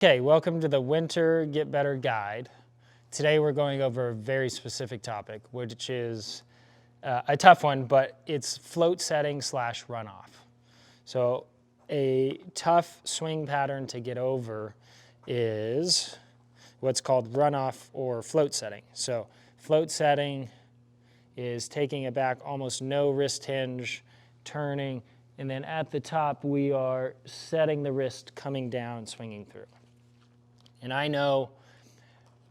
Okay, welcome to the Winter Get Better Guide. Today we're going over a very specific topic, which is a tough one, but it's float setting / runoff. So a tough swing pattern to get over is what's called runoff or float setting. So float setting is taking it back, almost no wrist hinge, turning, and then at the top we are setting the wrist, coming down, swinging through. And I know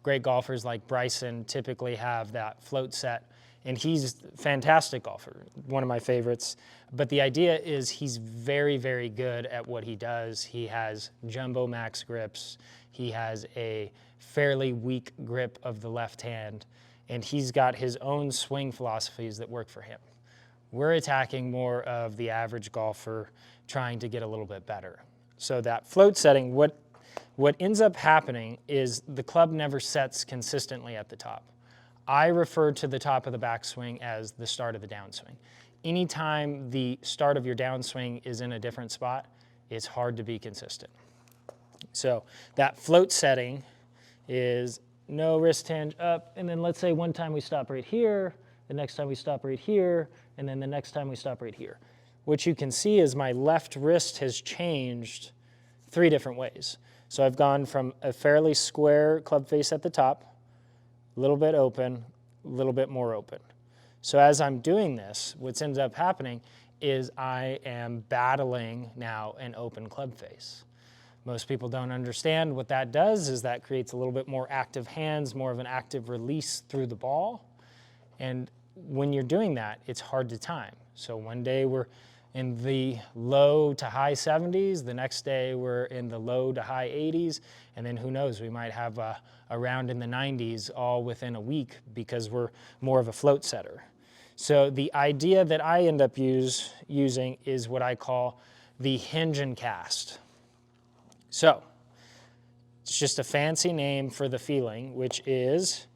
great golfers like Bryson typically have that float set, and he's a fantastic golfer, one of my favorites. But the idea is he's very, very good at what he does. He has jumbo max grips. He has a fairly weak grip of the left hand, and he's got his own swing philosophies that work for him. We're attacking more of the average golfer trying to get a little bit better. So that float setting, what ends up happening is the club never sets consistently at the top. I refer to the top of the backswing as the start of the downswing. Anytime the start of your downswing is in a different spot, it's hard to be consistent. So that float setting is no wrist hinge up, and then let's say one time we stop right here, the next time we stop right here, and then the next time we stop right here. What you can see is my left wrist has changed 3 different ways. So I've gone from a fairly square club face at the top, a little bit open, a little bit more open. So as I'm doing this, what ends up happening is I am battling now an open club face. Most people don't understand what that does is that creates a little bit more active hands, more of an active release through the ball. And when you're doing that, it's hard to time. So one day we're in the low to high 70s, the next day we're in the low to high 80s, and then who knows, we might have a round in the 90s all within a week because we're more of a float setter. So the idea that I end up using is what I call the hinge and cast. So it's just a fancy name for the feeling, which is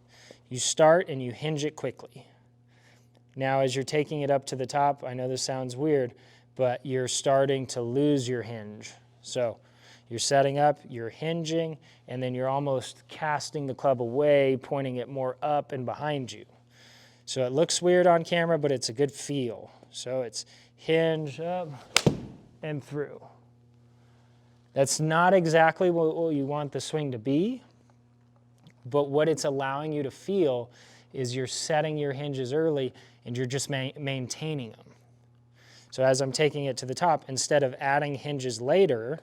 you start and you hinge it quickly. Now, as you're taking it up to the top, I know this sounds weird, but you're starting to lose your hinge. So you're setting up, you're hinging, and then you're almost casting the club away, pointing it more up and behind you. So it looks weird on camera, but it's a good feel. So it's hinge up and through. That's not exactly what you want the swing to be, but what it's allowing you to feel is you're setting your hinges early and you're just maintaining them. So as I'm taking it to the top, instead of adding hinges later,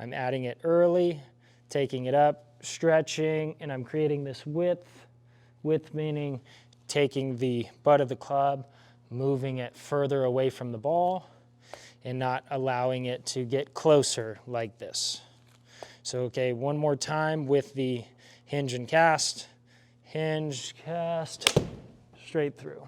I'm adding it early, taking it up, stretching, and I'm creating this width. Width meaning taking the butt of the club, moving it further away from the ball, and not allowing it to get closer like this. So okay, one more time with the hinge and cast. Hinge, cast, straight through.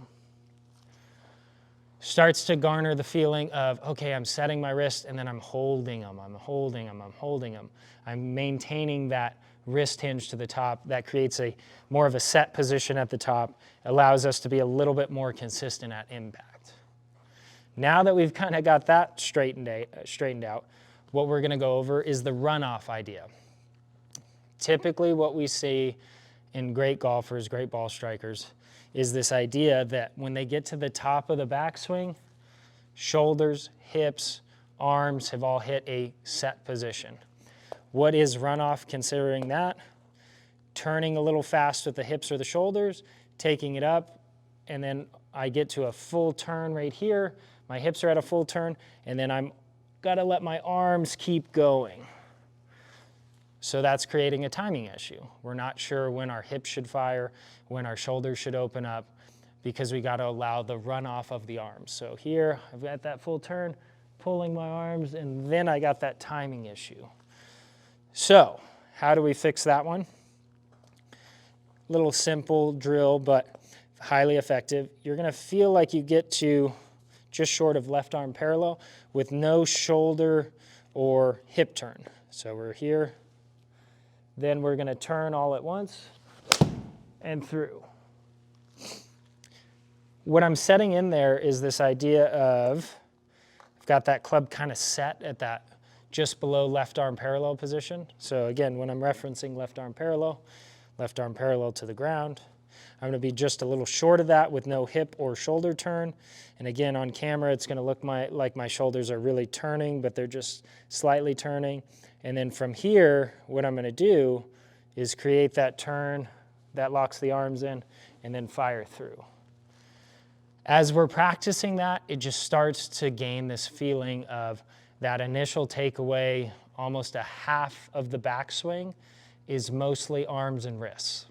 Starts to garner the feeling of, okay, I'm setting my wrist and then I'm holding them, I'm holding them, I'm holding them. I'm maintaining that wrist hinge to the top. That creates a more of a set position at the top, allows us to be a little bit more consistent at impact. Now that we've kind of got that straightened out, what we're gonna go over is the runoff idea. Typically what we see in great golfers, great ball strikers, is this idea that when they get to the top of the backswing, shoulders, hips, arms have all hit a set position. What is runoff considering that? Turning a little fast with the hips or the shoulders, taking it up, and then I get to a full turn right here. My hips are at a full turn, and then I'm gotta let my arms keep going. So that's creating a timing issue. We're not sure when our hips should fire, when our shoulders should open up, because we got to allow the runoff of the arms. So here, I've got that full turn, pulling my arms, and then I got that timing issue. So how do we fix that one? Little simple drill, but highly effective. You're going to feel like you get to just short of left arm parallel with no shoulder or hip turn. So we're here. Then we're going to turn all at once and through. What I'm setting in there is this idea of, I've got that club kind of set at that just below left arm parallel position. So again, when I'm referencing left arm parallel to the ground. I'm gonna be just a little short of that with no hip or shoulder turn. And again, on camera, it's gonna look like my shoulders are really turning, but they're just slightly turning. And then from here, what I'm gonna do is create that turn that locks the arms in and then fire through. As we're practicing that, it just starts to gain this feeling of that initial takeaway, almost a half of the backswing is mostly arms and wrists.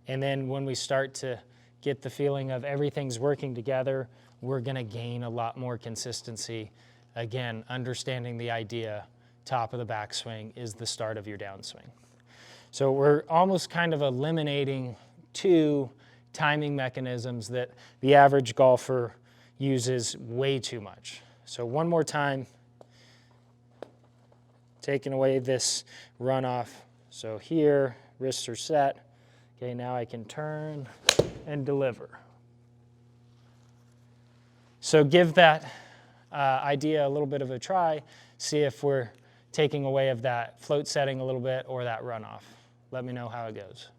And then when we start to get the feeling of everything's working together, we're gonna gain a lot more consistency. Again, understanding the idea, top of the backswing is the start of your downswing. So we're almost kind of eliminating 2 timing mechanisms that the average golfer uses way too much. So one more time, taking away this runoff. So here, wrists are set. Okay, now I can turn and deliver. So give that idea a little bit of a try. See if we're taking away of that float setting a little bit or that runoff. Let me know how it goes.